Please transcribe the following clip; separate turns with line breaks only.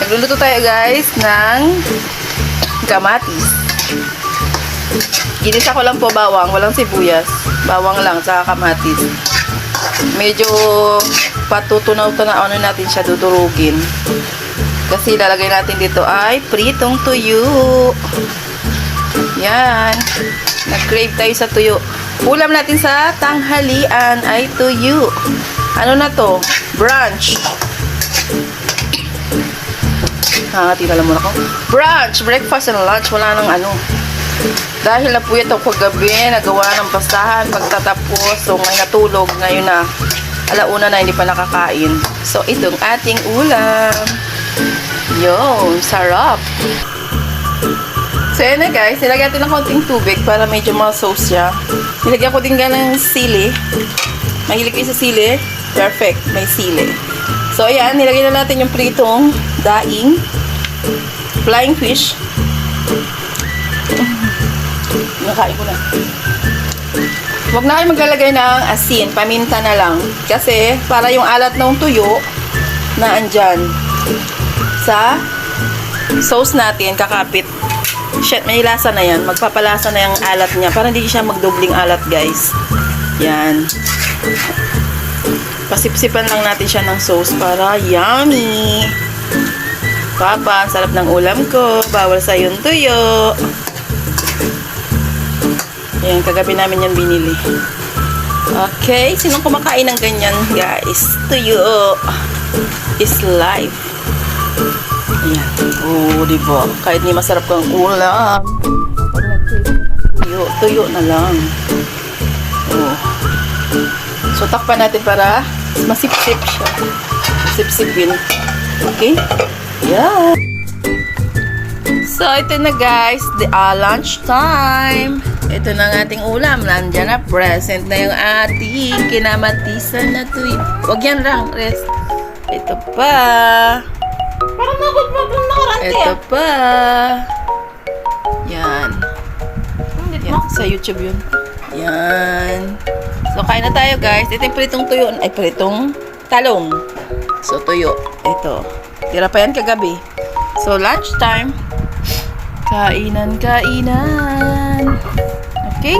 Magluluto tayo guys ng kamatis. Ginisa ko lang po bawang, walang sibuyas. Bawang lang, saka kamatis. Medyo patutunaw-tunaw natin siya, dudurugin. Kasi lalagay natin dito ay pritong tuyo. Yan. Nag-crave tayo sa tuyo. Ulam natin sa tanghalian ay tuyo. Ano na to? Brunch. Tira lang muna ko. Brunch, breakfast and lunch. Wala nang ano. Dahil napuyat ako kagabi, nagawa ng pastahan, pagtatapos. So, ngayon natulog. Ngayon na, alauna na, hindi pa nakakain. So, itong ating ulam. Yun, sarap. So, yan na guys. Nilagyan natin ng konting tubig para medyo ma-sauce siya. Nilagyan ko din ng sili. Mahilig kayo sa sili? Perfect. May sili. So, ayan. Nilagyan na natin yung pritong daing. Flying fish. Nakain ko na. Huwag na kayo maglalagay ng asin. Paminta na lang. Kasi, para yung alat ng tuyo na andyan sa sauce natin, kakapit. Shit, may lasa na yan. Magpapalasa na yung alat niya. Para hindi siya magdobling alat, guys. Yan. Pasipsipan lang natin siya ng sauce para yummy. Papa, ang sarap ng ulam ko. Bawal sa yung tuyo. Ayan, kagabi namin yan binili. Okay, sinong kumakain ng ganyan, guys? Tuyo is life. Ayan. Oo, diba? Kahit di masarap kang ulam. Pag tuyo, tuyo na lang. Oo. So, takpan natin para masipsip siya. Masipsipin. Okay? Yeah. So, ito na guys, the lunch time. Ito na ang ating ulam. Nandiyan na, present na yung ating kinamatisan na tuyo. Huwag yan lang, rest. Ito pa.
Parang nagod mo na nakarante.
Ito pa. Yan. Yan, sa YouTube yun. Yan. So, kain na tayo guys. Ito yung pritong tuyo. Ay, pritong talong. So, tuyo. Ito. Tira pa yan kagabi. So, lunch time. Kainan. Okay?